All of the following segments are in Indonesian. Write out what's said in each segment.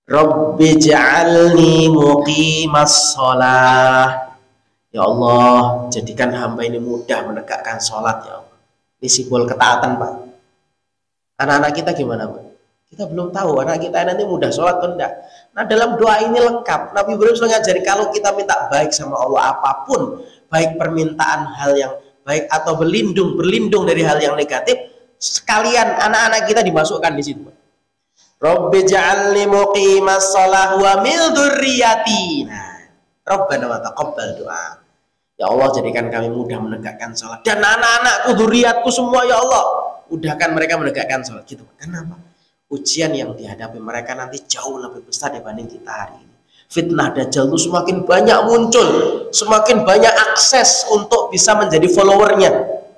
Rabbi ja'alni muqimas shalah. Ya Allah, jadikan hamba ini mudah menegakkan sholat ya Allah. Ini simbol ketaatan, Pak. Anak-anak kita gimana, Pak? Kita belum tahu anak kita nanti mudah sholat atau enggak. Nah, dalam doa ini lengkap. Nabi Ibrahim sudah ngajari kalau kita minta baik sama Allah apapun, baik permintaan hal yang baik atau berlindung dari hal yang negatif, sekalian anak-anak kita dimasukkan di situ, Pak. Rabbi ja'alni muqimas shalah wa min dzurriyyati. Nah, Rabbana wa taqabbal doa. Ya Allah, jadikan kami mudah menegakkan sholat dan anak-anakku, dzurriyyatku semua ya Allah, mudahkan mereka menegakkan sholat gitu. Kenapa? Ujian yang dihadapi mereka nanti jauh lebih besar dibanding kita hari ini. Fitnah Dajjal itu semakin banyak muncul, semakin banyak akses untuk bisa menjadi followernya.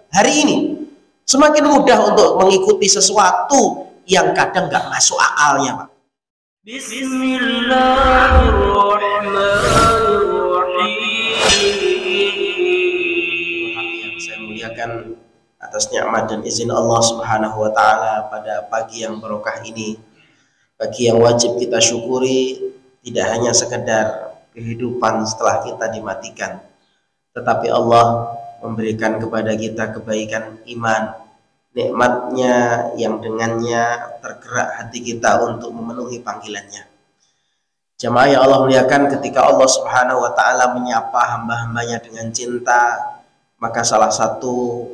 Hari ini semakin mudah untuk mengikuti sesuatu yang kadang nggak masuk akalnya, Pak. Bismillahirrahmanirrahim. Yang saya muliakan atas nikmat dan izin Allah Subhanahu wa taala pada pagi yang barokah ini, pagi yang wajib kita syukuri, tidak hanya sekedar kehidupan setelah kita dimatikan, tetapi Allah memberikan kepada kita kebaikan iman, nikmatnya yang dengannya tergerak hati kita untuk memenuhi panggilannya. Jamaah yang Allah muliakan, ketika Allah Subhanahu wa taala menyapa hamba-hambanya dengan cinta, maka salah satu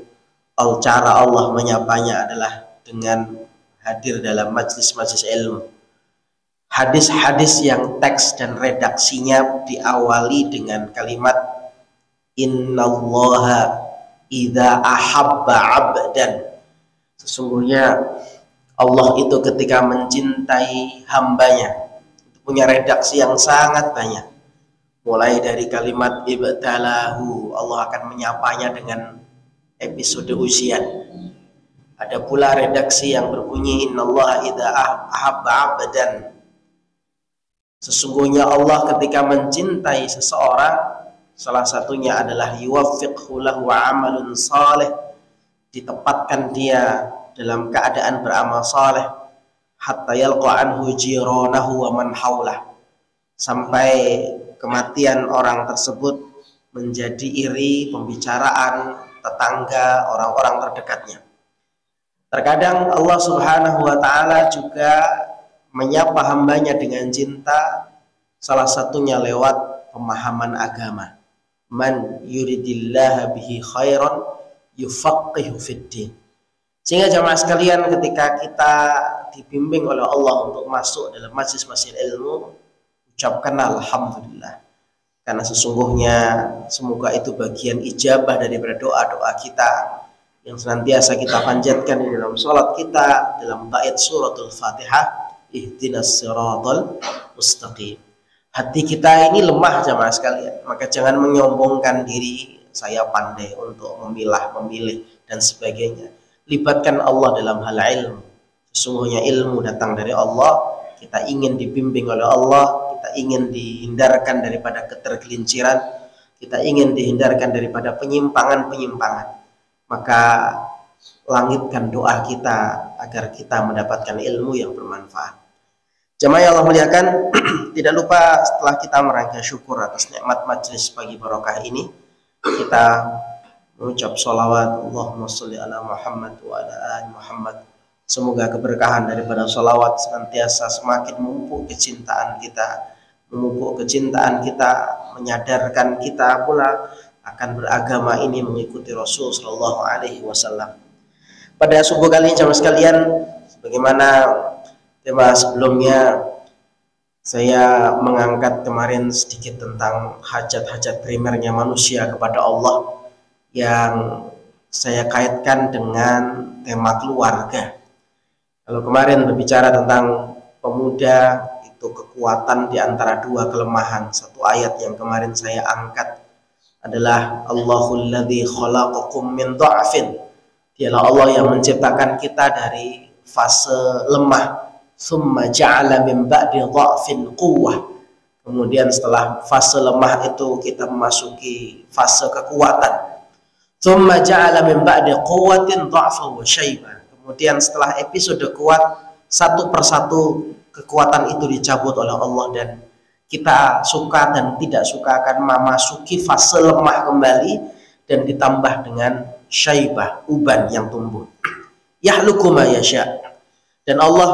cara Allah menyapanya adalah dengan hadir dalam majlis-majlis ilmu. Hadis-hadis yang teks dan redaksinya diawali dengan kalimat innallaha idza ahabba 'abdan. Sesungguhnya Allah itu ketika mencintai hambanya itu punya redaksi yang sangat banyak. Mulai dari kalimat ibtalahu, Allah akan menyapanya dengan episode ujian. Ada pula redaksi yang berbunyi innallaha idza ahabba 'abdan. Sesungguhnya Allah ketika mencintai seseorang, salah satunya adalah yuwaffiqhu lahu 'amalun salih, ditempatkan dia dalam keadaan beramal saleh, hatta yalqa anhu jiranahu wa man haulah, sampai kematian orang tersebut menjadi iri pembicaraan tetangga, orang-orang terdekatnya. Terkadang Allah Subhanahu wa taala juga menyapa hambanya dengan cinta, salah satunya lewat pemahaman agama. Man yuridillah bihi khairan yufaqihu fiddin. Sehingga jamaah sekalian, ketika kita dibimbing oleh Allah untuk masuk dalam majlis-majlis ilmu, ucapkanlah alhamdulillah. Karena sesungguhnya semoga itu bagian ijabah daripada doa-doa kita yang senantiasa kita panjatkan di dalam sholat kita, dalam bait suratul Fatihah, ihdinas siratal mustaqim. Hati kita ini lemah jamaah sekalian, maka jangan menyombongkan diri, saya pandai untuk memilih dan sebagainya. Libatkan Allah dalam hal ilmu. Sesungguhnya ilmu datang dari Allah. Kita ingin dibimbing oleh Allah, kita ingin dihindarkan daripada ketergelinciran, kita ingin dihindarkan daripada penyimpangan-penyimpangan. Maka langitkan doa kita agar kita mendapatkan ilmu yang bermanfaat. Jamaah yang Allah muliakan, tidak lupa setelah kita merangkai syukur atas nikmat majlis pagi barokah ini, kita mengucap sholawat Allahumma sholli ala Muhammad wa ala ali Muhammad. Semoga keberkahan daripada sholawat senantiasa semakin memupuk kecintaan kita, menyadarkan kita pula akan beragama ini mengikuti Rasul Shallallahu Alaihi Wasallam. Pada subuh kali ini jamaah sekalian, sebagaimana tema sebelumnya, saya mengangkat kemarin sedikit tentang hajat-hajat primernya manusia kepada Allah, yang saya kaitkan dengan tema keluarga. Kalau kemarin berbicara tentang pemuda, itu kekuatan di antara dua kelemahan. Satu ayat yang kemarin saya angkat adalah Allahul ladzi khalaqakum min dha'fin. Dialah Allah yang menciptakan kita dari fase lemah. Tsumma ja'ala min ba'di dha'fin quwwah. Kemudian setelah fase lemah itu kita memasuki fase kekuatan. Tsumma ja'ala min ba'di quwwatin dha'fa wa syaiba. Kemudian setelah episode kuat, satu persatu kekuatan itu dicabut oleh Allah dan kita suka dan tidak suka akan memasuki fase lemah kembali dan ditambah dengan syaibah, uban yang tumbuh. Yahluku ma yasha. Dan Allah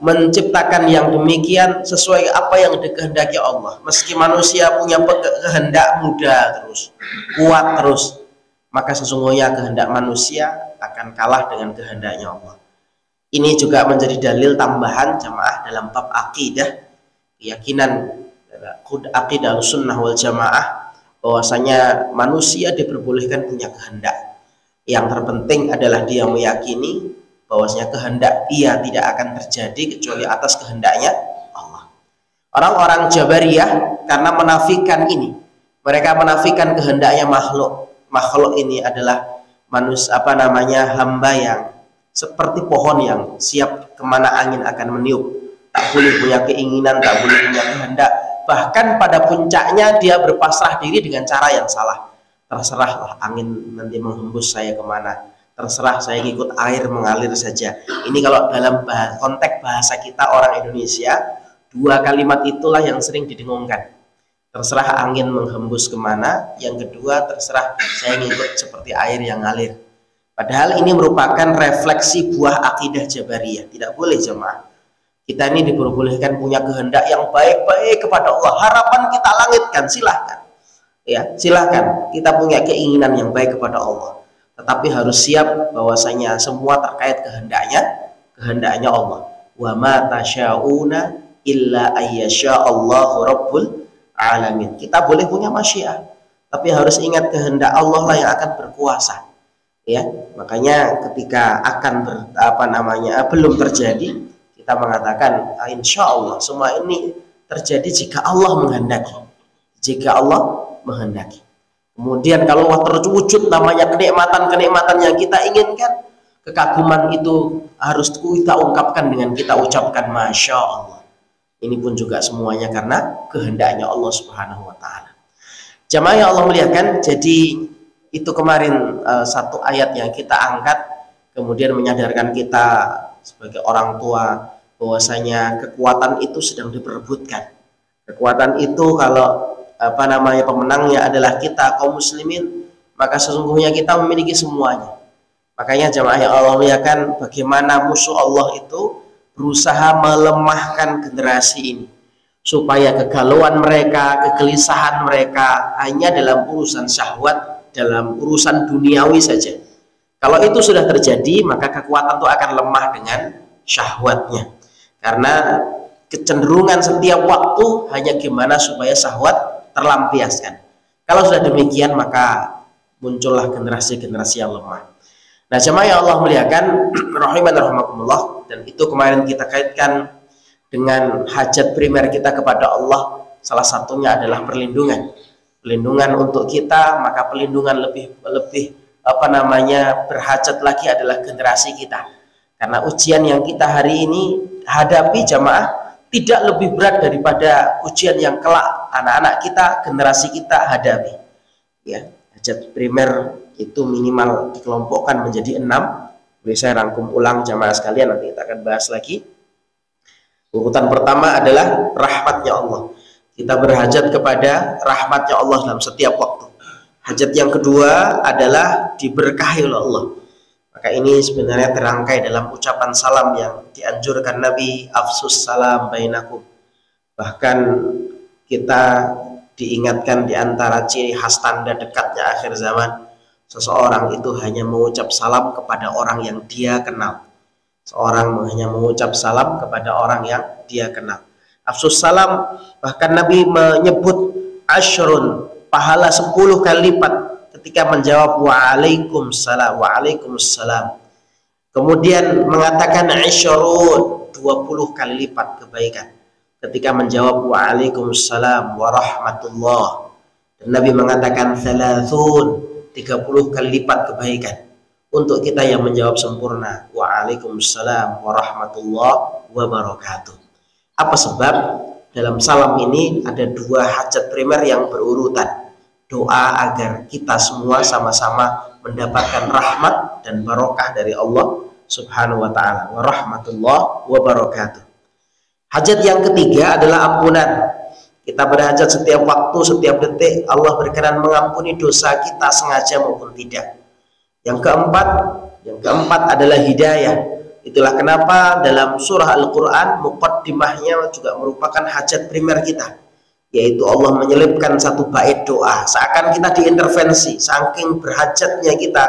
menciptakan yang demikian sesuai apa yang dikehendaki Allah. Meski manusia punya kehendak muda terus, kuat terus, maka sesungguhnya kehendak manusia akan kalah dengan kehendaknya Allah. Ini juga menjadi dalil tambahan jamaah dalam bab akidah, keyakinan akidah sunnah wal jamaah, bahwasanya manusia diperbolehkan punya kehendak. Yang terpenting adalah dia meyakini bahwasanya kehendak dia tidak akan terjadi kecuali atas kehendaknya Allah. Orang-orang Jabariyah karena menafikan ini, mereka menafikan kehendaknya makhluk. Makhluk ini adalah hamba yang seperti pohon yang siap kemana angin akan meniup, tak boleh punya keinginan, tak boleh punya kehendak. Bahkan pada puncaknya dia berpasrah diri dengan cara yang salah. Terserahlah angin nanti menghembus saya kemana, terserah saya ikut air mengalir saja. Ini kalau dalam konteks bahasa kita orang Indonesia, dua kalimat itulah yang sering didengungkan. Terserah angin menghembus kemana, yang kedua terserah saya ngikut seperti air yang ngalir. Padahal ini merupakan refleksi buah akidah Jabariyah. Tidak boleh jemaah. Kita ini diperbolehkan punya kehendak yang baik-baik kepada Allah. Harapan kita langitkan, silahkan. Ya, silahkan. Kita punya keinginan yang baik kepada Allah. Tetapi harus siap bahwasanya semua terkait kehendaknya Allah. Wa ma tasya'una illa ayyasha Allahu rabbul alamin. Kita boleh punya masyiah, tapi harus ingat kehendak Allah lah yang akan berkuasa. Ya, makanya ketika akan belum terjadi, kita mengatakan insya Allah semua ini terjadi jika Allah menghendaki. Jika Allah menghendaki. Kemudian kalau terwujud namanya kenikmatan-kenikmatan yang kita inginkan, kekaguman itu harus kita ungkapkan dengan kita ucapkan Masya Allah. Ini pun juga semuanya karena kehendaknya Allah Subhanahu wa Ta'ala. Jamaah yang Allah muliakan, jadi itu kemarin satu ayat yang kita angkat, kemudian menyadarkan kita sebagai orang tua bahwasanya kekuatan itu sedang diperebutkan. Kekuatan itu kalau pemenangnya adalah kita kaum muslimin, maka sesungguhnya kita memiliki semuanya. Makanya jamaah yang Allah muliakan, bagaimana musuh Allah itu berusaha melemahkan generasi ini supaya kegalauan mereka, kegelisahan mereka hanya dalam urusan syahwat, dalam urusan duniawi saja. Kalau itu sudah terjadi, maka kekuatan itu akan lemah dengan syahwatnya, karena kecenderungan setiap waktu hanya gimana supaya syahwat terlampiaskan. Kalau sudah demikian, maka muncullah generasi-generasi yang lemah. Nah, jemaah yang Allah muliakan, rahiman rahimakumullah, dan itu kemarin kita kaitkan dengan hajat primer kita kepada Allah. Salah satunya adalah perlindungan. Perlindungan untuk kita, maka perlindungan lebih berhajat lagi adalah generasi kita. Karena ujian yang kita hari ini hadapi jamaah tidak lebih berat daripada ujian yang kelak anak-anak kita, generasi kita hadapi. Ya, hajat primer itu minimal dikelompokkan menjadi 6. Boleh saya rangkum ulang jamaah sekalian, nanti kita akan bahas lagi. Urutan pertama adalah rahmatnya Allah. Kita berhajat kepada rahmatnya Allah dalam setiap waktu. Hajat yang kedua adalah diberkahi oleh Allah. Maka ini sebenarnya terangkai dalam ucapan salam yang dianjurkan Nabi, afsus salam bainakum. Bahkan kita diingatkan di antara ciri khas tanda dekatnya akhir zaman, seseorang itu hanya mengucap salam kepada orang yang dia kenal. Seorang hanya mengucap salam kepada orang yang dia kenal. Afsus salam, bahkan Nabi menyebut asyrun, pahala 10 kali lipat ketika menjawab waalaikumsalam, waalaikumsalam. Kemudian mengatakan isyrun, 20 kali lipat kebaikan ketika menjawab waalaikumsalam warahmatullah. Dan Nabi mengatakan thalathun, 30 kali lipat kebaikan untuk kita yang menjawab sempurna waalaikumsalam warahmatullah wabarakatuh. Apa sebab? Dalam salam ini ada 2 hajat primer yang berurutan. Doa agar kita semua sama-sama mendapatkan rahmat dan barokah dari Allah Subhanahu wa ta'ala. Wa rahmatullah wa barakatuh. Hajat yang ketiga adalah ampunan. Kita berhajat setiap waktu, setiap detik Allah berkenan mengampuni dosa kita sengaja maupun tidak. Yang keempat adalah hidayah. Itulah kenapa dalam surah Al-Quran muqaddimahnya juga merupakan hajat primer kita, yaitu Allah menyelipkan satu bait doa, seakan kita diintervensi. Saking berhajatnya kita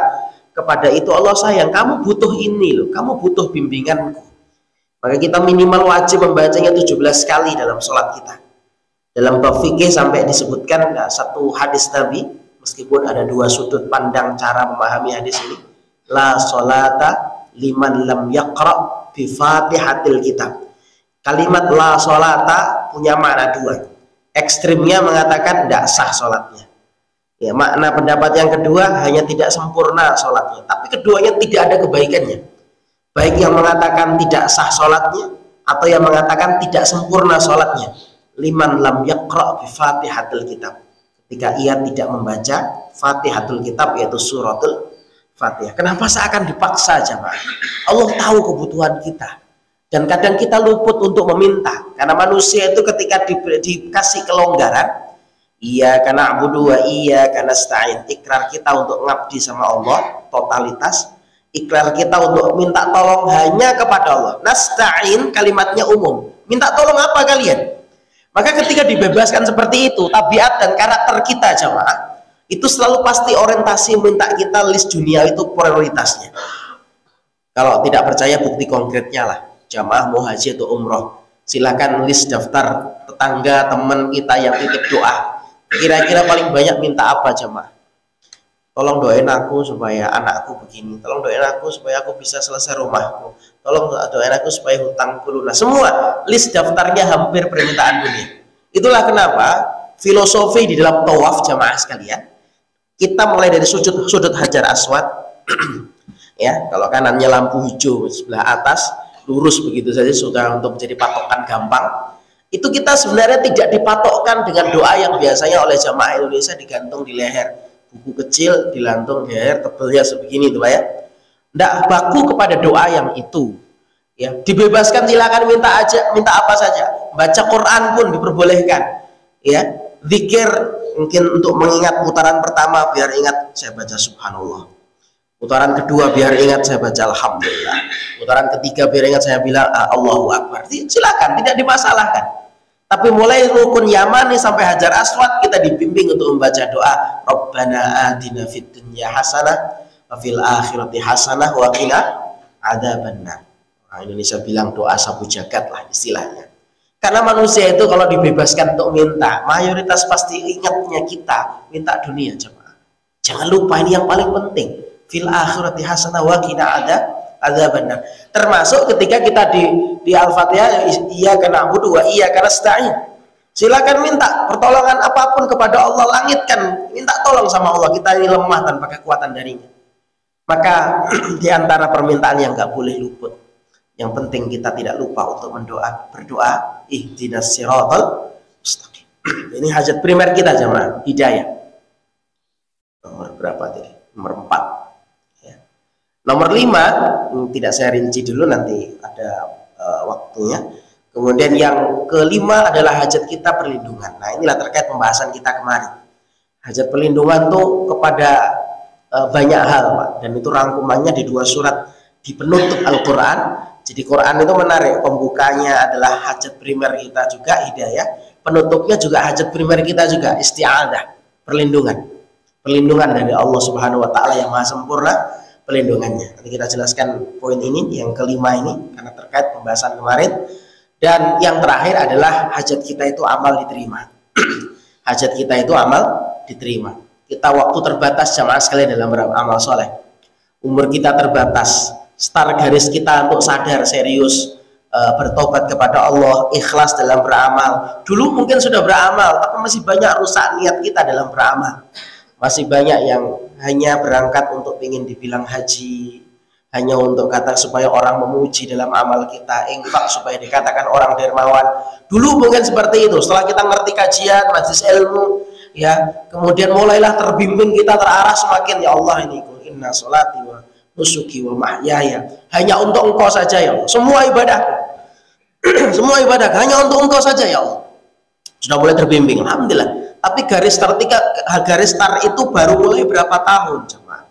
kepada itu, Allah sayang, kamu butuh ini loh, kamu butuh bimbinganku. Maka kita minimal wajib membacanya 17 kali dalam sholat kita. Dalam bab fikih sampai disebutkan satu hadis Nabi, meskipun ada dua sudut pandang cara memahami hadis ini. La sholata liman lam yaqra bi fatihatil kitab. Kalimat la sholata punya makna dua. Ekstrimnya mengatakan tidak sah sholatnya. Ya, makna pendapat yang kedua hanya tidak sempurna sholatnya, tapi keduanya tidak ada kebaikannya. Baik yang mengatakan tidak sah sholatnya atau yang mengatakan tidak sempurna sholatnya. Liman lam yaqra bi fatihatil kitab, ketika ia tidak membaca fatihatul kitab, yaitu suratul Fatihah. Kenapa seakan dipaksa jemaah? Allah tahu kebutuhan kita, dan kadang kita luput untuk meminta, karena manusia itu ketika dikasih kelonggaran, iya karena abudu wa iya karena nasta'in, ikrar kita untuk ngabdi sama Allah totalitas, ikrar kita untuk minta tolong hanya kepada Allah. Nasta'in kalimatnya umum, minta tolong apa kalian? Maka ketika dibebaskan seperti itu, tabiat dan karakter kita jamaah itu selalu pasti orientasi minta kita list dunia itu prioritasnya. Kalau tidak percaya bukti konkretnya lah, jamaah mau haji atau umroh, silakan list daftar tetangga teman kita yang titip doa. Kira-kira paling banyak minta apa jamaah? Tolong doain aku supaya anakku begini, tolong doain aku supaya aku bisa selesai rumahku, tolong doain aku supaya hutangku lunas. Semua list daftarnya hampir permintaan dunia. Itulah kenapa filosofi di dalam tawaf jamaah sekalian, kita mulai dari sudut Hajar Aswad ya, kalau kanannya lampu hijau sebelah atas lurus begitu saja sudah untuk menjadi patokan gampang. Itu kita sebenarnya tidak dipatokkan dengan doa yang biasanya oleh jamaah Indonesia digantung di leher, buku kecil dilantung di leher tebelnya sebegini itu Pak ya. Tidak baku kepada doa yang itu ya, dibebaskan, silakan minta aja, minta apa saja. Baca Quran pun diperbolehkan ya. Zikir mungkin untuk mengingat putaran pertama biar ingat saya baca subhanallah, putaran kedua biar ingat saya baca alhamdulillah, putaran ketiga biar ingat saya bilang Allahu Akbar. Silakan, tidak dimasalahkan. Tapi mulai rukun Yamani sampai Hajar Aswad kita dibimbing untuk membaca doa Rabbana atina fid dunya hasanah wa fil akhirati hasanah wa qina adzabannar. Orang Indonesia bilang doa sapu jagat lah istilahnya. Karena manusia itu kalau dibebaskan untuk minta, mayoritas pasti ingatnya kita minta dunia jemaah. Jangan lupa ini yang paling penting. Fil akhirati hasanah wa qina adzabannar. Termasuk ketika kita di Al-Fatihah, iyyaka na'budu wa iyyaka nasta'in. Silakan minta pertolongan apapun kepada Allah, langitkan, minta tolong sama Allah. Kita ini lemah tanpa kekuatan darinya. Maka di antara permintaan yang nggak boleh luput, yang penting kita tidak lupa untuk berdoa ihdinas siratal mustaqim. Ini hajat primer kita jemaah, hidayah. Nomor berapa tadi? Nomor 4 ya. Nomor 5 tidak saya rinci dulu, nanti ada waktunya. Kemudian yang kelima adalah hajat kita perlindungan. Nah inilah terkait pembahasan kita kemarin. Hajat perlindungan tuh kepada banyak hal Pak, dan itu rangkumannya di 2 surat di penutup Al-Quran. Jadi Quran itu menarik, pembukanya adalah hajat primer kita juga hidayah, penutupnya juga hajat primer kita juga isti'adah, perlindungan dari Allah Subhanahu wa taala yang maha sempurna pelindungannya. Nanti kita jelaskan poin ini yang kelima ini karena terkait pembahasan kemarin. Dan yang terakhir adalah hajat kita itu amal diterima. Hajat kita itu amal diterima. Kita waktu terbatas jamaah sekalian dalam beramal soleh. Umur kita terbatas. Start garis kita untuk sadar serius bertobat kepada Allah, ikhlas dalam beramal. Dulu mungkin sudah beramal, tapi masih banyak rusak niat kita dalam beramal. Masih banyak yang hanya berangkat untuk ingin dibilang haji, hanya untuk kata supaya orang memuji dalam amal kita, infak supaya dikatakan orang dermawan. Dulu mungkin seperti itu. Setelah kita ngerti kajian, majelis ilmu, ya, kemudian mulailah terbimbing kita terarah semakin, ya Allah ini inna sholati wa nusuki wa mahyaya hanya untuk engkau saja ya Allah, semua ibadahku. Semua ibadah hanya untuk Engkau saja ya Allah. Sudah mulai terbimbing, alhamdulillah. Tapi garis start itu baru mulai berapa tahun, jemaah.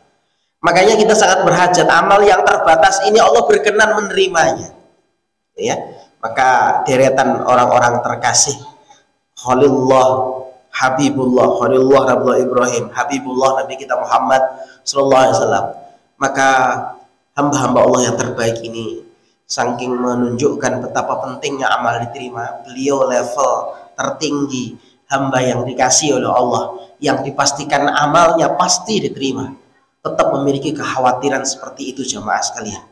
Makanya kita sangat berhajat amal yang terbatas ini Allah berkenan menerimanya. Ya, maka deretan orang-orang terkasih, Khalilullah, Habibullah, Khalilullah Nabi Ibrahim, Habibullah Nabi kita Muhammad Sallallahu Alaihi Wasallam. Maka hamba-hamba Allah yang terbaik ini saking menunjukkan betapa pentingnya amal diterima, beliau level tertinggi hamba yang dikasih oleh Allah, yang dipastikan amalnya pasti diterima, tetap memiliki kekhawatiran seperti itu jamaah sekalian.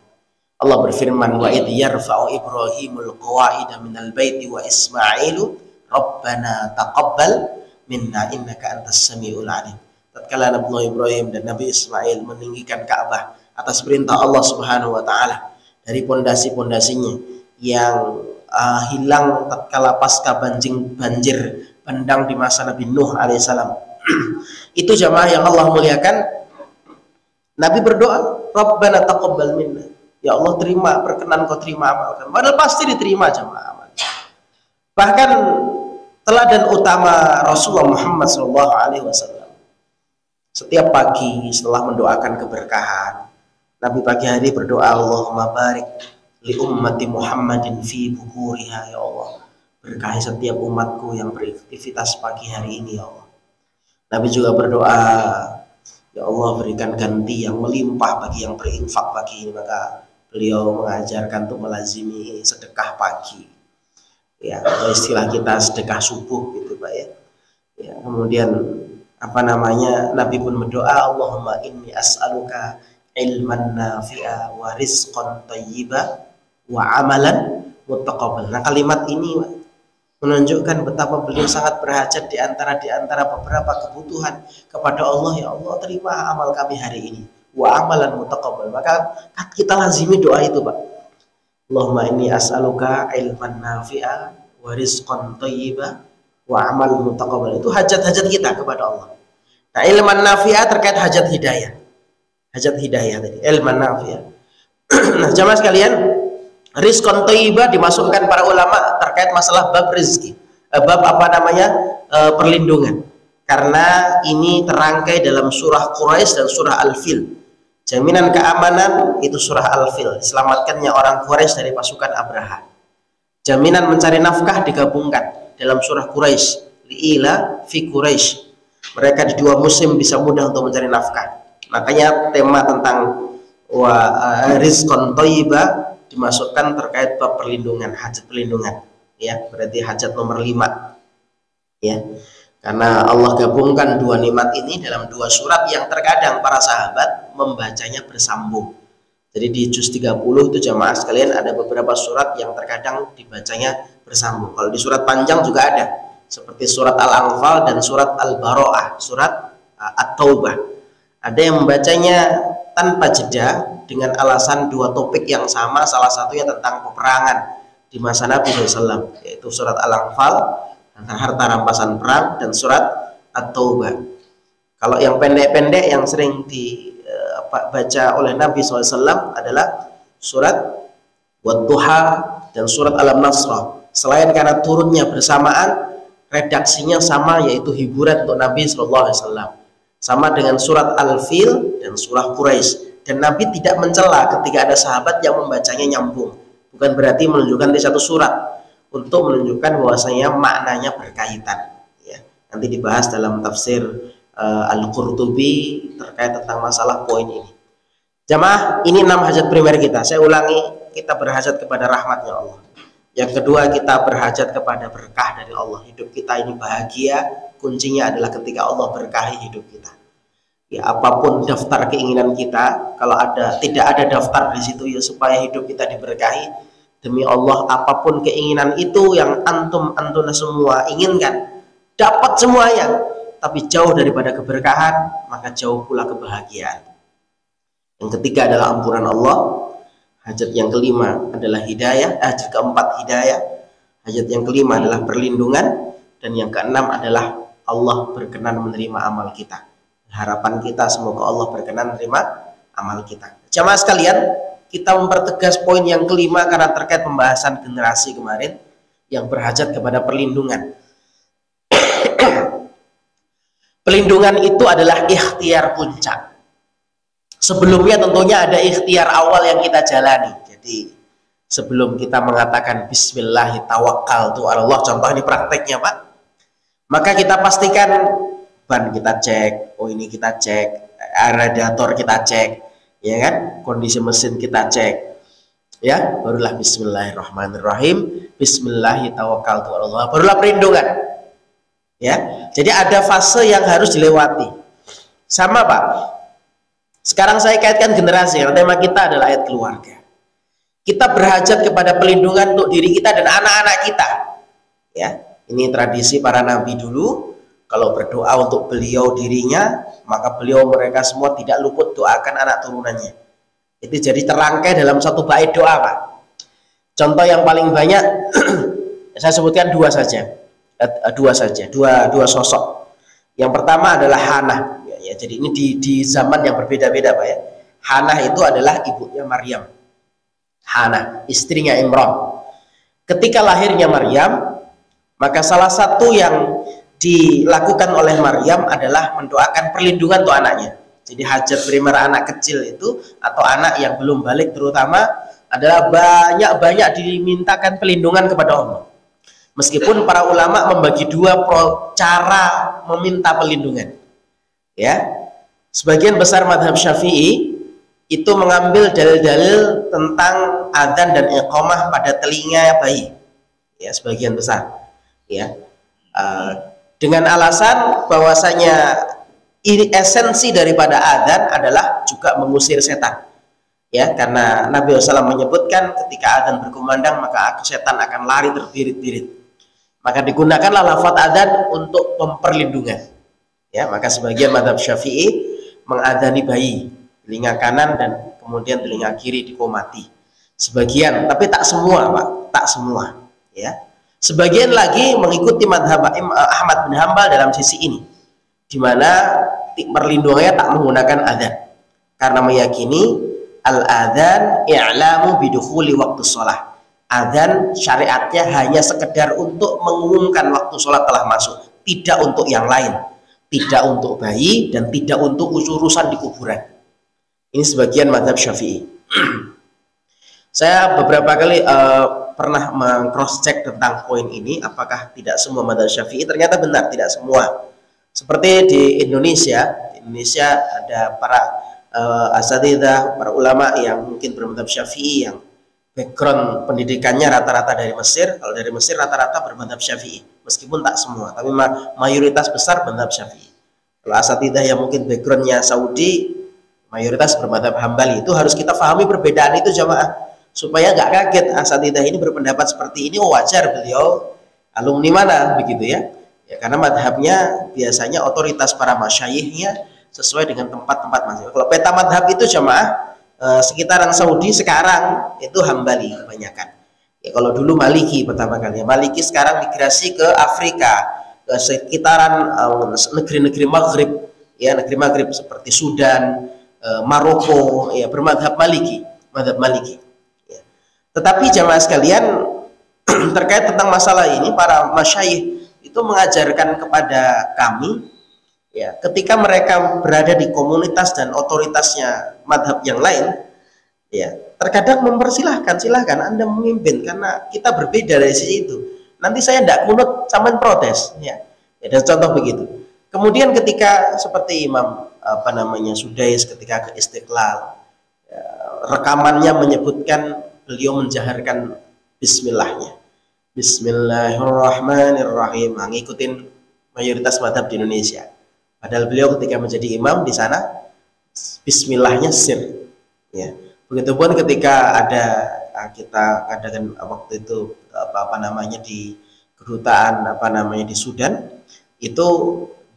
Allah berfirman, wa idh yarfa'u Ibrahimul qawaida minal baiti wa Ismailu Rabbana taqabbal minna innaka antas samiul alim. Tatkala Nabi Ibrahim dan Nabi Ismail meninggikan Ka'bah atas perintah Allah Subhanahu wa taala dari pondasi-pondasinya yang hilang tatkala pasca banjir bandang di masa Nabi Nuh alaihissalam. Itu jamaah yang Allah muliakan. Nabi berdoa, Rabbana taqabbal minna. Ya Allah, terima, berkenan Kau terima amalkan. Padahal pasti diterima jamaah amal. Bahkan teladan utama Rasulullah Muhammad SAW. Setiap pagi setelah mendoakan keberkahan, Nabi pagi hari berdoa, Allahumma barik li ummati Muhammadin fi buhuriha, ya Allah, berkahi setiap umatku yang beraktivitas pagi hari ini ya Allah. Nabi juga berdoa, ya Allah berikan ganti yang melimpah bagi yang berinfak pagi ini. Maka beliau mengajarkan untuk melazimi sedekah pagi, ya, atau istilah kita sedekah subuh gitu Pak ya. Ya, kemudian Nabi pun berdoa, Allahumma inni as'aluka ilman nafi'a wa rizqan thayyiba wa amalan muttaqabbal. Nah, kalimat ini menunjukkan betapa beliau sangat berhajat di antara beberapa kebutuhan kepada Allah. Ya Allah, terima amal kami hari ini, wa amalan muttaqabbal. Maka kita lazimi doa itu Pak. Allahumma inni as'aluka ilman nafi'a wa rizqan thayyiba wa amal muttaqabbal. Itu hajat-hajat kita kepada Allah. Nah, ilman nafi'a terkait hajat hidayah. Hajat hidayah tadi, ilman nafi'ah. Nah, jamaah sekalian, rizqan thayyibah dimasukkan para ulama terkait masalah bab rezeki, perlindungan. Karena ini terangkai dalam surah Quraisy dan surah Al-Fil. Jaminan keamanan itu surah Al-Fil, diselamatkannya orang Quraisy dari pasukan Abraha. Jaminan mencari nafkah digabungkan dalam surah Quraisy, li'ila fi Quraisy. Mereka di dua musim bisa mudah untuk mencari nafkah. Makanya tema tentang rizqan thayyibah dimasukkan terkait bab perlindungan, hajat perlindungan, ya, berarti hajat nomor 5, ya, karena Allah gabungkan dua nikmat ini dalam dua surat yang terkadang para sahabat membacanya bersambung. Jadi di juz 30 itu jamaah sekalian ada beberapa surat yang terkadang dibacanya bersambung. Kalau di surat panjang juga ada, seperti surat Al-Anfal dan surat Al-Baro'ah, surat At-Taubah. Ada yang membacanya tanpa jeda dengan alasan dua topik yang sama, salah satunya tentang peperangan di masa Nabi SAW, yaitu surat Al-Anfal tentang harta rampasan perang dan surat At-Taubah. Kalau yang pendek-pendek yang sering dibaca oleh Nabi SAW adalah surat Wadduha dan surat Alam-Nasrah. Selain karena turunnya bersamaan, redaksinya sama, yaitu hiburan untuk Nabi SAW. Sama dengan surat Al-Fil dan surah Quraisy. Dan Nabi tidak mencela ketika ada sahabat yang membacanya nyambung. Bukan berarti menunjukkan di satu surat, untuk menunjukkan bahwasanya maknanya berkaitan, ya. Nanti dibahas dalam tafsir Al-Qurtubi terkait tentang masalah poin ini. Jamaah, ini 6 hajat primer kita. Saya ulangi, kita berhajat kepada rahmatnya Allah. Yang kedua, kita berhajat kepada berkah dari Allah. Hidup kita ini bahagia, kuncinya adalah ketika Allah berkahi hidup kita. Ya, apapun daftar keinginan kita, kalau tidak ada daftar di situ, ya, supaya hidup kita diberkahi, demi Allah, apapun keinginan itu yang antuna semua inginkan, dapat semuanya, tapi jauh daripada keberkahan, maka jauh pula kebahagiaan. Yang ketiga adalah ampunan Allah. Hajat yang kelima adalah hidayah. Hajat keempat hidayah. Hajat yang kelima adalah perlindungan. Dan yang keenam adalah Allah berkenan menerima amal kita. Harapan kita semoga Allah berkenan menerima amal kita. Jamaah sekalian, kita mempertegas poin yang kelima karena terkait pembahasan generasi kemarin yang berhajat kepada perlindungan. Pelindungan itu adalah ikhtiar puncak. Sebelumnya tentunya ada ikhtiar awal yang kita jalani. Jadi sebelum kita mengatakan Bismillahirrahmanirrahim, contoh ini prakteknya Pak, maka kita pastikan ban kita cek, oh ini kita cek, radiator kita cek, ya kan, kondisi mesin kita cek, ya, barulah Bismillahirrahmanirrahim, Bismillahirrahmanirrahim, barulah perlindungan, ya. Jadi ada fase yang harus dilewati. Sama Pak, sekarang saya kaitkan generasi karena tema kita adalah ayat keluarga. Kita berhajat kepada perlindungan untuk diri kita dan anak-anak kita, ya. Ini tradisi para nabi dulu. Kalau berdoa untuk beliau dirinya, maka beliau mereka semua tidak luput doakan anak turunannya. Itu jadi terangkai dalam satu bait doa Pak. Contoh yang paling banyak saya sebutkan dua sosok. Yang pertama adalah Hannah. Ya, jadi ini di zaman yang berbeda-beda Pak ya. Hannah itu adalah ibunya Maryam. Hannah, istrinya Imran. Ketika lahirnya Maryam, maka salah satu yang dilakukan oleh Maryam adalah mendoakan perlindungan untuk anaknya. Jadi hajat primer anak kecil itu atau anak yang belum balik terutama adalah banyak-banyak dimintakan perlindungan kepada Allah. Meskipun para ulama membagi dua cara meminta perlindungan. Ya. Sebagian besar mazhab Syafi'i itu mengambil dalil-dalil tentang adzan dan iqamah pada telinga bayi. Ya, sebagian besar. Ya. Dengan alasan bahwasanya ini esensi daripada adzan adalah juga mengusir setan, ya, karena Nabi SAW menyebutkan ketika adzan berkumandang maka setan akan lari terbirit-birit, maka digunakanlah lafaz adzan untuk perlindungan, ya. Maka sebagian mazhab Syafi'i mengadzani bayi telinga kanan dan kemudian telinga kiri dikomati, sebagian, tapi tak semua Pak, tak semua, ya. Sebagian lagi mengikuti madhab Ahmad bin Hambal dalam sisi ini, di mana perlindungannya tak menggunakan adzan, karena meyakini al-adzan i'lamu bidukhuli waktu sholat. Adzan syariatnya hanya sekedar untuk mengumumkan waktu sholat telah masuk, tidak untuk yang lain, tidak untuk bayi dan tidak untuk urusan di kuburan. Ini sebagian madhab Syafi'i. Saya beberapa kali pernah meng-cross check tentang poin ini, apakah tidak semua mazhab Syafi'i, ternyata benar tidak semua. Seperti di Indonesia ada para asatidzah, para ulama yang mungkin bermadzhab Syafi'i yang background pendidikannya rata-rata dari Mesir. Kalau dari Mesir rata-rata bermadzhab Syafi'i, meskipun tak semua, tapi mayoritas besar bermadzhab Syafi'i. Kalau asatidzah yang mungkin backgroundnya Saudi, mayoritas bermadzhab Hambali. Itu harus kita pahami perbedaan itu jamaah, supaya nggak kaget asatidzah ini berpendapat seperti ini. Oh, wajar, beliau alumni mana begitu ya. Ya, karena madhabnya biasanya otoritas para masyayikhnya sesuai dengan tempat-tempat masyaikh. Kalau peta madhab itu jamaah sekitaran Saudi sekarang itu Hambali kebanyakan. Ya, kalau dulu Maliki pertama kali, Maliki sekarang migrasi ke Afrika, ke sekitaran negeri-negeri Maghrib, ya, negeri Maghrib seperti Sudan, Maroko, ya, bermadhab Maliki, madhab Maliki. Ya. Tetapi jamaah sekalian, terkait tentang masalah ini, para masyayikh itu mengajarkan kepada kami, ya, ketika mereka berada di komunitas dan otoritasnya madhab yang lain, ya, terkadang mempersilahkan, silahkan Anda memimpin karena kita berbeda dari sisi itu. Nanti saya tidak kunut, sampean protes, ya. Ya, dan contoh begitu. Kemudian ketika seperti Imam Sudais ketika ke Istiqlal, ya, rekamannya menyebutkan beliau menjaharkan Bismillahnya. Bismillahirrahmanirrahim, ngikutin mayoritas madhab di Indonesia. Padahal beliau ketika menjadi imam di sana Bismillahnya sir. Ya. Begitupun ketika ada kita adakan waktu itu di kedutaan di Sudan, itu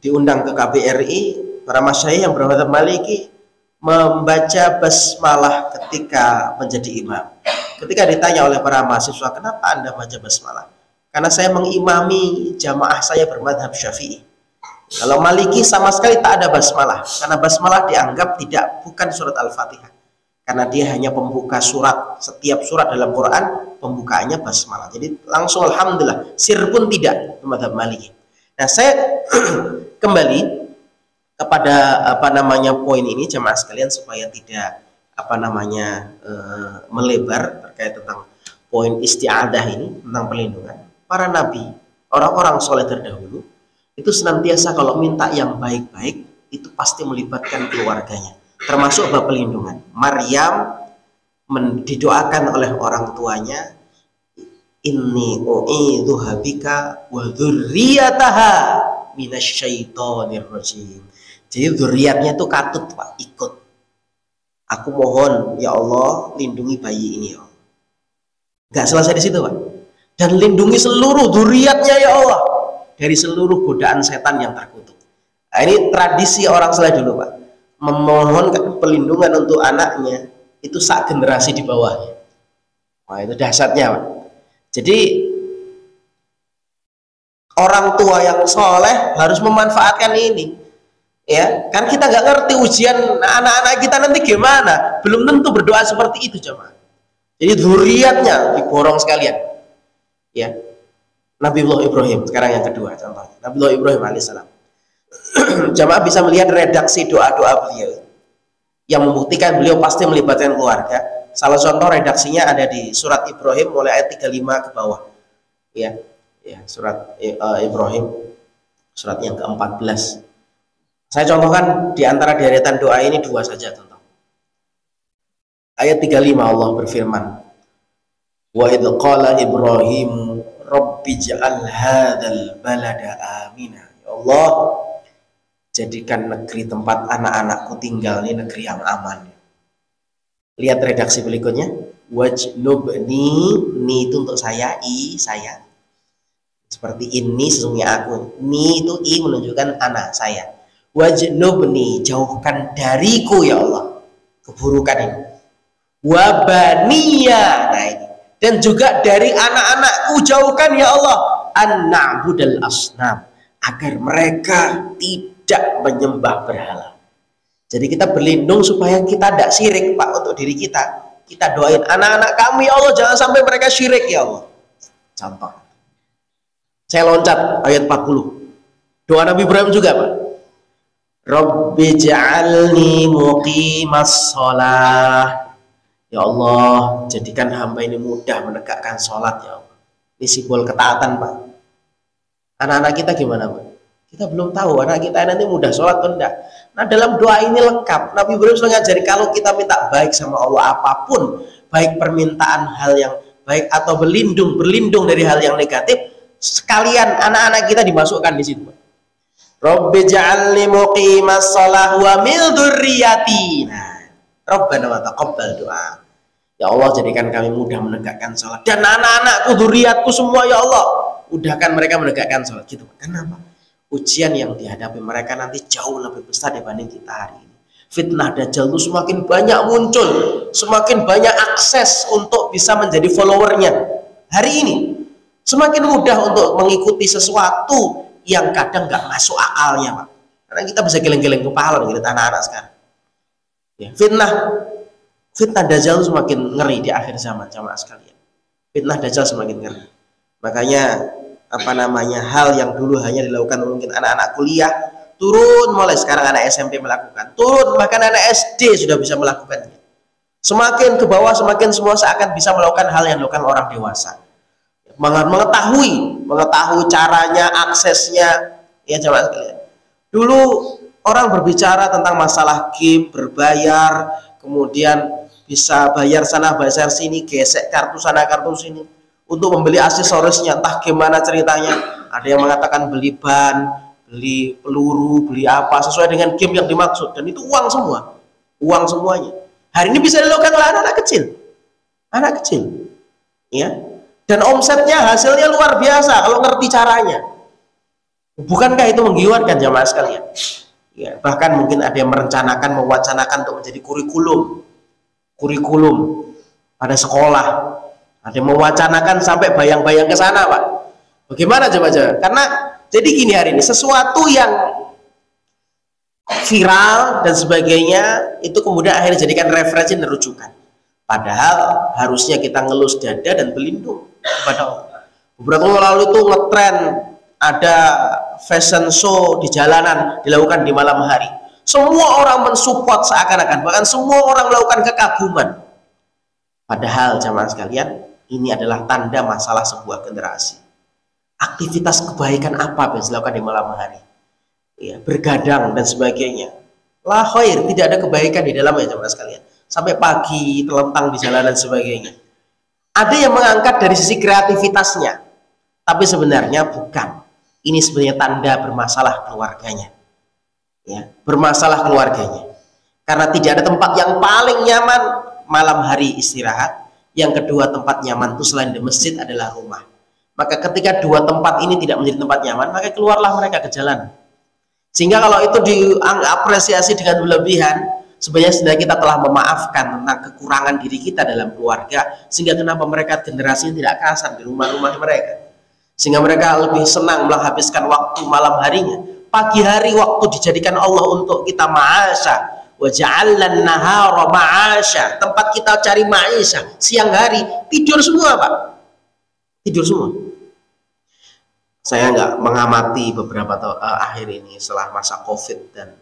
diundang ke KBRI para masyayikh yang bermadhab Maliki membaca basmalah ketika menjadi imam. Ketika ditanya oleh para mahasiswa, kenapa Anda baca basmalah? Karena saya mengimami jamaah saya bermadhab Syafi'i. Kalau Maliki sama sekali tak ada basmalah, karena basmalah dianggap bukan surat Al-Fatihah. karena dia hanya pembuka surat. Setiap surat dalam Quran pembukaannya basmalah. Jadi langsung alhamdulillah, sir pun tidak, mazhab Maliki. Nah, saya kembali kepada poin ini jemaah sekalian supaya tidak melebar terkait tentang poin isti'adah ini tentang perlindungan. Para nabi, orang-orang soleh terdahulu itu senantiasa kalau minta yang baik-baik itu pasti melibatkan keluarganya, termasuk bab perlindungan. Maryam didoakan oleh orang tuanya, inni u'idzuha bika wa dzurriyyataha minasyaitonir rajim. Jadi dzurriatnya itu katut, Pak, ikut. Aku mohon ya Allah lindungi bayi ini ya Allah. Nggak selesai di situ, Pak. Dan lindungi seluruh dzurriatnya ya Allah dari seluruh godaan setan yang terkutuk. Nah, ini tradisi orang soleh dulu, Pak. Memohonkan perlindungan untuk anaknya itu sak generasi di bawahnya. Wah, itu dahsyatnya, Pak. Jadi orang tua yang soleh harus memanfaatkan ini. Ya, kan kita nggak ngerti ujian anak-anak kita nanti gimana. Belum tentu berdoa seperti itu, jemaah. Jadi dzurriatnya diborong sekalian. Ya. Nabiullah Ibrahim sekarang yang kedua contohnya. Nabiullah Ibrahim alaihissalam. Jemaah bisa melihat redaksi doa-doa beliau yang membuktikan beliau pasti melibatkan keluarga. Salah contoh redaksinya ada di surat Ibrahim mulai ayat 35 ke bawah. Ya, surat Ibrahim surat yang ke-14. Saya contohkan di antara deretan doa ini dua saja, contoh. Ayat 35 Allah berfirman, wa idz qala Ibrahim rabbi ja'al hadzal balada amina. Ya Allah, jadikan negeri tempat anak-anakku tinggal ini negeri yang aman. Lihat redaksi berikutnya, wajnubni, ni itu untuk saya, saya. Seperti ini sesungguhnya aku. Ni itu i menunjukkan anak saya. Wajnubni, jauhkan dariku ya Allah keburukan ini. Wabaniya, nah ini, dan juga dari anak-anakku jauhkan ya Allah an-na'budal asnam, agar mereka tidak menyembah berhala. Jadi kita berlindung supaya kita tidak syirik, Pak, untuk diri kita. Kita doain anak-anak kami ya Allah jangan sampai mereka syirik ya Allah. Contoh, saya loncat ayat 40 doa Nabi Ibrahim juga, Pak. Rabbi ja'alni muqimas sholah. Ya Allah, jadikan hamba ini mudah menegakkan sholat ya Allah. Ini simbol ketaatan, Pak. Anak-anak kita gimana, Pak? Kita belum tahu anak kita nanti mudah sholat atau enggak. Nah, dalam doa ini lengkap. Nabi Ibrahim sudah ngajari kalau kita minta baik sama Allah apapun, baik permintaan hal yang baik atau berlindung dari hal yang negatif, sekalian anak-anak kita dimasukkan di situ, Pak. Rabbi ja'alni muqimas shalah wa min dzurriyyati. Nah, Rabbana wa taqabbal doa. Ya Allah, jadikan kami mudah menegakkan salat dan anak-anakku, dzurriatku semua ya Allah, mudahkan mereka menegakkan salat gitu. Kenapa? Ujian yang dihadapi mereka nanti jauh lebih besar dibanding kita hari ini. Fitnah Dajjal itu semakin banyak muncul, semakin banyak akses untuk bisa menjadi followernya. Hari ini semakin mudah untuk mengikuti sesuatu yang kadang nggak masuk akalnya, Pak. Karena kita bisa geleng-geleng kepala gitu anak-anak sekarang. Ya, fitnah Dajjal semakin ngeri di akhir zaman, jamaah sekalian. Fitnah Dajjal semakin ngeri. Makanya hal yang dulu hanya dilakukan mungkin anak-anak kuliah, turun mulai sekarang anak SMP melakukan, turun bahkan anak SD sudah bisa melakukannya. Semakin ke bawah semakin semua seakan bisa melakukan hal yang dilakukan orang dewasa. Mengetahui caranya, aksesnya, ya jemaah sekalian. Dulu orang berbicara tentang masalah game berbayar, kemudian bisa bayar sana bayar sini, gesek kartu sana kartu sini untuk membeli aksesorisnya, entah gimana ceritanya. Ada yang mengatakan beli ban, beli peluru, beli apa sesuai dengan game yang dimaksud, dan itu uang semua, uang semuanya. Hari ini bisa dilakukan oleh anak-anak kecil, ya. Dan omsetnya, hasilnya luar biasa kalau ngerti caranya. Bukankah itu menggiurkan jamaah sekalian? Ya, bahkan mungkin ada yang mewacanakan untuk menjadi kurikulum pada sekolah. Ada yang mewacanakan sampai bayang-bayang ke sana, Pak. Bagaimana coba? Karena jadi gini hari ini, sesuatu yang viral dan sebagainya, itu kemudian akhirnya jadikan referensi dan rujukan. Padahal harusnya kita ngelus dada dan berlindung kepada Allah. Beberapa tahun lalu itu ngetren ada fashion show di jalanan dilakukan di malam hari. Semua orang mensupport seakan-akan, bahkan semua orang melakukan kekaguman. Padahal jamaah sekalian, ini adalah tanda masalah sebuah generasi. Aktivitas kebaikan apa yang dilakukan di malam hari? Ya, bergadang dan sebagainya. La khair, tidak ada kebaikan di dalamnya jamaah sekalian. Sampai pagi terlentang di jalanan dan sebagainya. Ada yang mengangkat dari sisi kreativitasnya, tapi sebenarnya bukan. Ini sebenarnya tanda bermasalah keluarganya. Ya, bermasalah keluarganya. Karena tidak ada tempat yang paling nyaman malam hari istirahat. Yang kedua, tempat nyaman itu selain di masjid adalah rumah. Maka ketika dua tempat ini tidak menjadi tempat nyaman, maka keluarlah mereka ke jalan. Sehingga kalau itu diapresiasi dengan berlebihan, sebenarnya kita telah memaafkan tentang kekurangan diri kita dalam keluarga, sehingga kenapa mereka generasi tidak kasar di rumah-rumah mereka, sehingga mereka lebih senang menghabiskan waktu malam harinya. Pagi hari waktu dijadikan Allah untuk kita ma'asya, wa ja'alna nahara ma'asya, tempat kita cari ma'isya. Siang hari tidur semua Pak, tidur semua. Saya nggak mengamati beberapa akhir ini setelah masa COVID dan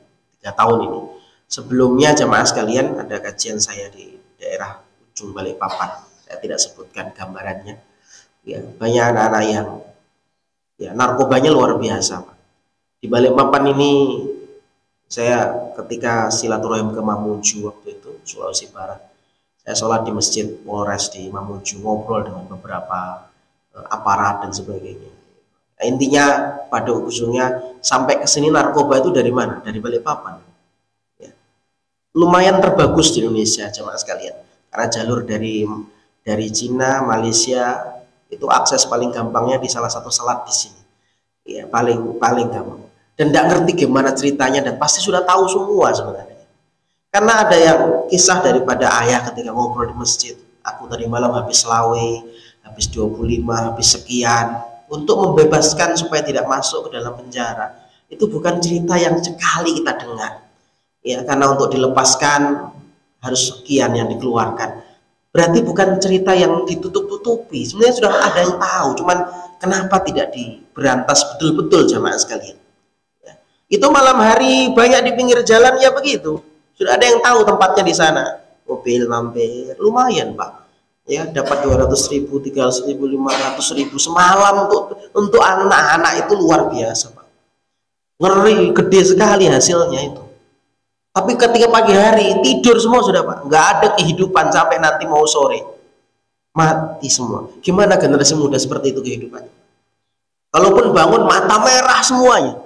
3 tahun ini. Sebelumnya jamaah sekalian, ada kajian saya di daerah ujung Balikpapan. Saya tidak sebutkan gambarannya. Ya, banyak anak-anak yang ya narkobanya luar biasa, Pak. Di Balikpapan ini saya ketika silaturahim ke Mamuju waktu itu, Sulawesi Barat. Saya sholat di masjid Polres di Mamuju, ngobrol dengan beberapa aparat dan sebagainya. Nah, intinya pada ujungnya sampai ke sini narkoba itu dari mana? Dari Balikpapan. Lumayan terbagus di Indonesia jemaah sekalian, karena jalur dari Cina, Malaysia itu akses paling gampangnya di salah satu selat di sini, ya paling gampang. Dan tidak ngerti gimana ceritanya, dan pasti sudah tahu semua sebenarnya. Karena ada yang kisah daripada ayah ketika ngobrol di masjid, aku tadi malam habis lawe, habis 25, habis sekian, untuk membebaskan supaya tidak masuk ke dalam penjara. Itu bukan cerita yang sekali kita dengar. Ya, karena untuk dilepaskan harus sekian yang dikeluarkan. Berarti bukan cerita yang ditutup-tutupi. Sebenarnya sudah ada yang tahu, cuman kenapa tidak diberantas betul-betul jamaah sekalian. Ya. Itu malam hari banyak di pinggir jalan ya begitu. Sudah ada yang tahu tempatnya di sana. Mobil mampir, lumayan Pak. Ya, dapat 200.000, 300.000, 500.000 semalam untuk anak-anak itu luar biasa Pak. Ngeri, gede sekali hasilnya itu. Tapi ketika pagi hari tidur semua sudah Pak, nggak ada kehidupan sampai nanti mau sore, mati semua. Gimana generasi muda seperti itu kehidupannya? Kalaupun bangun mata merah semuanya,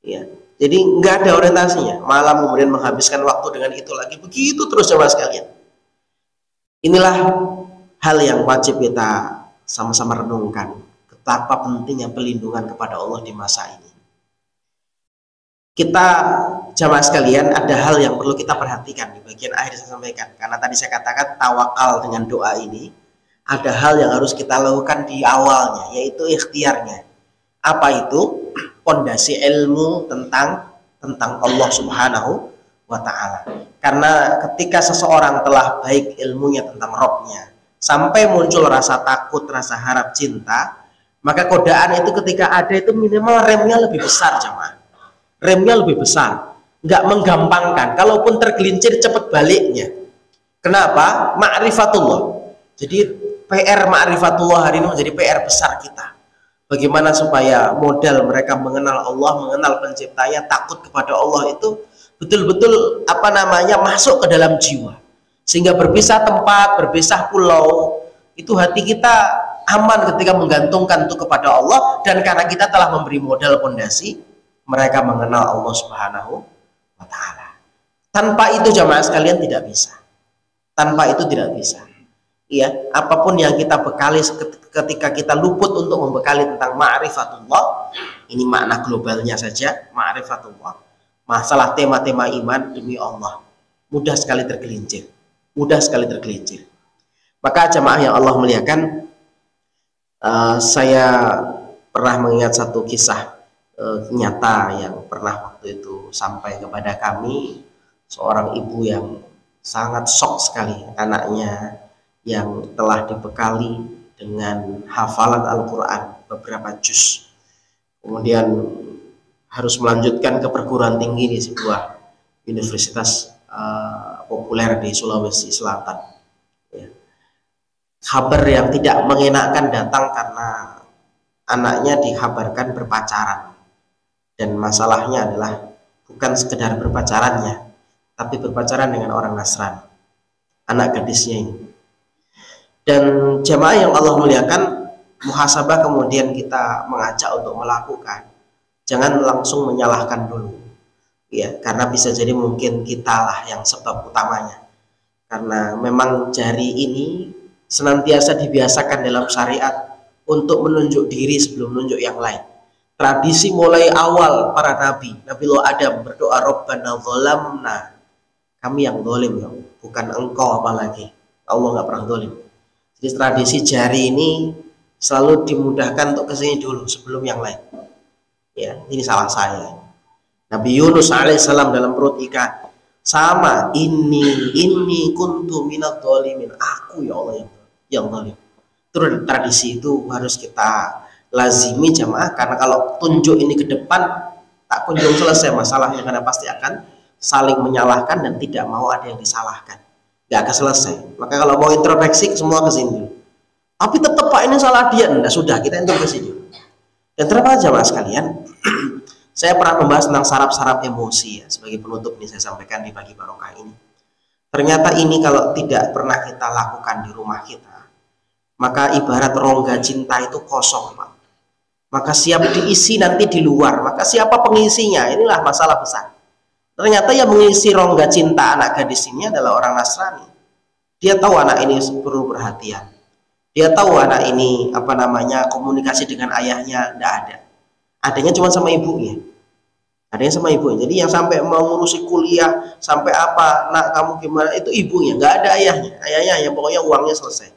ya. Jadi nggak ada orientasinya. Malam kemudian menghabiskan waktu dengan itu lagi, begitu terus coba sekalian. Inilah hal yang wajib kita sama-sama renungkan. Betapa pentingnya pelindungan kepada Allah di masa ini. Kita jamaah sekalian, ada hal yang perlu kita perhatikan di bagian akhir saya sampaikan, karena tadi saya katakan tawakal dengan doa ini ada hal yang harus kita lakukan di awalnya, yaitu ikhtiarnya. Apa itu? Pondasi ilmu tentang Allah Subhanahu wa Ta'ala. Karena ketika seseorang telah baik ilmunya tentang Rabb-nya, sampai muncul rasa takut, rasa harap, cinta, maka godaan itu ketika ada itu minimal remnya lebih besar jamaah. Remnya lebih besar, nggak menggampangkan. Kalaupun tergelincir cepat baliknya. Kenapa? Ma'rifatullah. Jadi PR ma'rifatullah hari ini menjadi PR besar kita. Bagaimana supaya modal mereka mengenal Allah, mengenal penciptanya, takut kepada Allah itu betul-betul masuk ke dalam jiwa. Sehingga berpisah tempat, berpisah pulau, itu hati kita aman ketika menggantungkan itu kepada Allah, dan karena kita telah memberi modal pondasi, mereka mengenal Allah Subhanahu wa Ta'ala. Tanpa itu jamaah sekalian tidak bisa. Tanpa itu tidak bisa. Ya, apapun yang kita bekali ketika kita luput untuk membekali tentang ma'rifatullah, ini makna globalnya saja, ma'rifatullah. Masalah tema-tema iman demi Allah, mudah sekali tergelincir. Mudah sekali tergelincir. Maka jamaah yang Allah muliakan, saya pernah mengingat satu kisah nyata yang pernah waktu itu sampai kepada kami, seorang ibu yang sangat shock sekali anaknya yang telah dibekali dengan hafalan Al-Quran beberapa juz, kemudian harus melanjutkan ke perguruan tinggi di sebuah universitas populer di Sulawesi Selatan. Ya. Kabar yang tidak mengenakan datang karena anaknya dikabarkan berpacaran, dan masalahnya adalah bukan sekedar berpacarannya, tapi berpacaran dengan orang Nasrani, anak gadisnya ini. Dan jamaah yang Allah muliakan, muhasabah kemudian kita mengajak untuk melakukan, jangan langsung menyalahkan dulu, ya, karena bisa jadi mungkin kitalah yang sebab utamanya, karena memang jari ini senantiasa dibiasakan dalam syariat untuk menunjuk diri sebelum menunjuk yang lain. Tradisi mulai awal para nabi, Nabiullah Adam berdoa Rabbana zalamna, kami yang zalim ya, bukan engkau apalagi, Allah nggak pernah zalim. Jadi tradisi jari ini selalu dimudahkan untuk kesini dulu sebelum yang lain. Ya, ini salah saya. Nabi Yunus alaihissalam dalam perut ikan sama, ini kuntu minadh dhalimin, aku ya Allah yang zalim. Terus tradisi itu harus kita lazimi jamaah, karena kalau tunjuk ini ke depan tak kunjung selesai masalahnya, karena pasti akan saling menyalahkan dan tidak mau ada yang disalahkan, nggak akan selesai. Maka kalau mau introspeksi semua ke sini, tapi tetap Pak ini salah dia, enggak, sudah kita introspeksi dulu. Dan terima jamaah sekalian, saya pernah membahas tentang saraf-saraf emosi ya, sebagai penutup ini saya sampaikan di pagi barokah ini. Ternyata ini kalau tidak pernah kita lakukan di rumah kita, maka ibarat rongga cinta itu kosong Pak. Maka siap diisi nanti di luar, maka siapa pengisinya? Inilah masalah besar. Ternyata yang mengisi rongga cinta anak gadis ini adalah orang Nasrani. Dia tahu anak ini perlu perhatian. Dia tahu anak ini komunikasi dengan ayahnya tidak ada. Adanya cuma sama ibunya. Adanya sama ibunya. Jadi yang sampai mau ngurusi kuliah, sampai apa, nak kamu gimana, itu ibunya, nggak ada ayahnya. Ayahnya ya pokoknya uangnya selesai.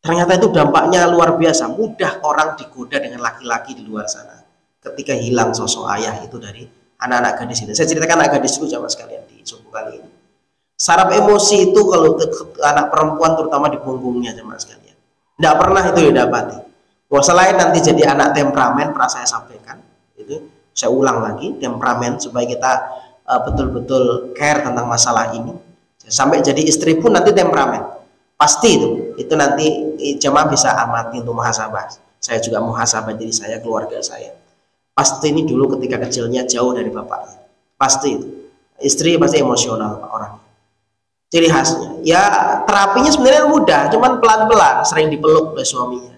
Ternyata itu dampaknya luar biasa. Mudah orang digoda dengan laki-laki di luar sana ketika hilang sosok ayah itu dari anak-anak gadis ini. Saya ceritakan anak gadis itu jamaah sekalian di subuh kali ini. Saraf emosi itu kalau anak perempuan terutama di punggungnya jamaah sekalian, tidak pernah itu didapati. Wah, selain nanti jadi anak temperamen, pernah saya sampaikan itu, saya ulang lagi, temperamen, supaya kita betul-betul care tentang masalah ini. Sampai jadi istri pun nanti temperamen, pasti itu nanti jamaah bisa amati untuk muhasabah. Saya juga muhasabah diri saya, keluarga saya. Pasti ini dulu ketika kecilnya jauh dari bapaknya, pasti itu. Istri pasti emosional Pak orangnya. Ciri khasnya, ya terapinya sebenarnya mudah, cuman pelan-pelan, sering dipeluk oleh suaminya.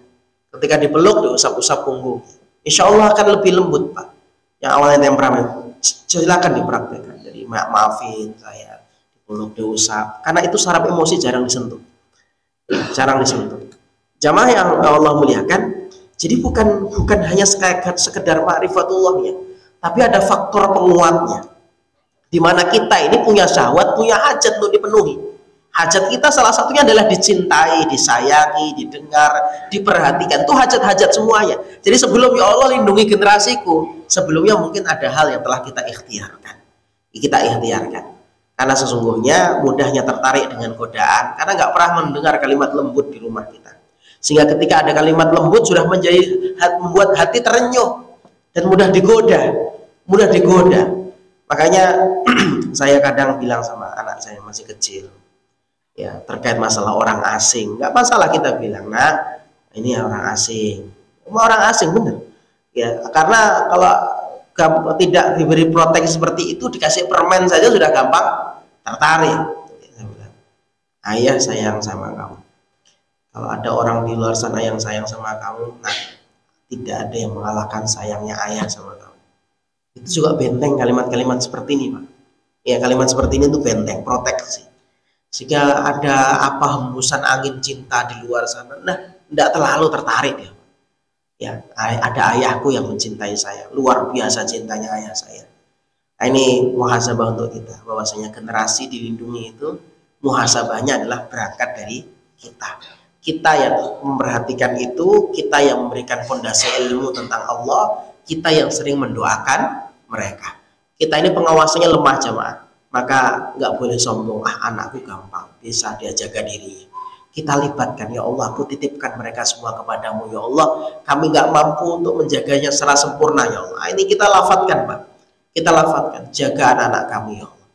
Ketika dipeluk, diusap-usap punggung, insya Allah akan lebih lembut Pak. Yang awalnya temperamen, silakan dipraktekkan. Jadi maafin saya, dipeluk, diusap, karena itu saraf emosi jarang disentuh. Jarang disentuh. Jamaah yang Allah muliakan, jadi bukan hanya sekedar ma'rifatullah, tapi ada faktor penguatnya. Di mana kita ini punya syahwat, punya hajat untuk dipenuhi. Hajat kita salah satunya adalah dicintai, disayangi, didengar, diperhatikan. Itu hajat-hajat semuanya. Jadi sebelum ya Allah lindungi generasiku, sebelumnya mungkin ada hal yang telah kita ikhtiarkan. Karena sesungguhnya mudahnya tertarik dengan godaan, karena nggak pernah mendengar kalimat lembut di rumah kita. Sehingga ketika ada kalimat lembut sudah membuat hati terenyuh dan mudah digoda. Makanya saya kadang bilang sama anak saya yang masih kecil, ya terkait masalah orang asing, nggak masalah kita bilang, nah ini orang asing, bener, ya karena kalau tidak diberi proteksi seperti itu, dikasih permen saja sudah gampang tertarik. Saya bilang, ayah sayang sama kamu. Kalau ada orang di luar sana yang sayang sama kamu, nah tidak ada yang mengalahkan sayangnya ayah sama kamu. Itu juga benteng kalimat-kalimat seperti ini Pak. Ya kalimat seperti ini tuh benteng, proteksi. Jika ada apa hembusan angin cinta di luar sana, nah tidak terlalu tertarik ya. Ya ada ayahku yang mencintai saya, luar biasa cintanya ayah saya. Nah, ini muhasabah untuk kita, bahwasanya generasi dilindungi itu muhasabahnya adalah berangkat dari kita. Kita yang memperhatikan itu, kita yang memberikan fondasi ilmu tentang Allah, kita yang sering mendoakan mereka. Kita ini pengawasannya lemah jemaah, maka nggak boleh sombong, anakku gampang, bisa dia jaga diri. Kita libatkan, ya Allah, aku titipkan mereka semua kepadamu, ya Allah, kami nggak mampu untuk menjaganya secara sempurna, ya Allah. Ini kita lafadzkan, Pak. Kita lafadzkan, jaga anak-anak kami, ya Allah.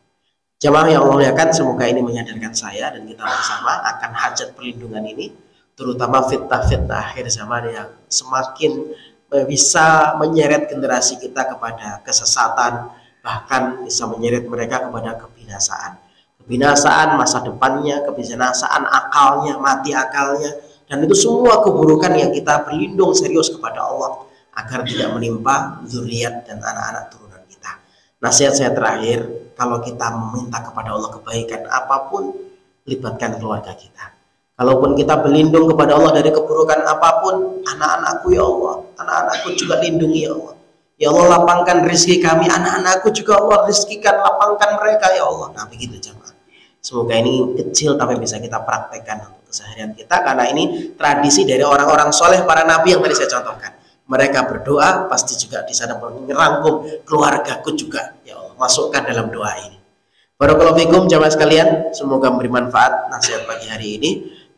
Jemaah yang Allah muliakan, semoga ini menyadarkan saya dan kita bersama akan hajat perlindungan ini, terutama fitnah-fitnah akhir zaman yang semakin bisa menyeret generasi kita kepada kesesatan, bahkan bisa menyeret mereka kepada kebinasaan masa depannya, kebinasaan akalnya, mati akalnya, dan itu semua keburukan yang kita berlindung serius kepada Allah agar tidak menimpa zuriat dan anak-anak turunan kita. Nasihat saya terakhir, kalau kita meminta kepada Allah kebaikan apapun, libatkan keluarga kita. Kalaupun kita berlindung kepada Allah dari keburukan apapun, anak-anakku ya Allah, anak-anakku juga lindungi ya Allah. Ya Allah, lapangkan rezeki kami, anak-anakku juga Allah rizkikan, lapangkan mereka ya Allah. Nah begitu jemaah. Semoga ini kecil tapi bisa kita praktekkan untuk keseharian kita, karena ini tradisi dari orang-orang soleh, para nabi yang tadi saya contohkan. Mereka berdoa pasti juga di sana merangkum keluargaku juga, ya Allah, masukkan dalam doa ini. Barakallahu fikum jamaah sekalian, semoga memberi manfaat nasihat pagi hari ini.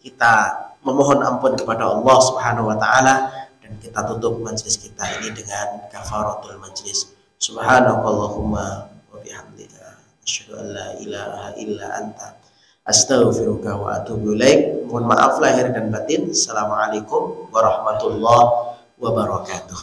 Kita memohon ampun kepada Allah Subhanahu wa taala dan kita tutup majelis kita ini dengan kafaratul majlis. Subhanakallahumma wa bihamdika asyhadu an la ilaha illa anta astaghfiruka wa atubu ilaik. Mohon maaf lahir dan batin. Assalamualaikum warahmatullahi wabarakatuh.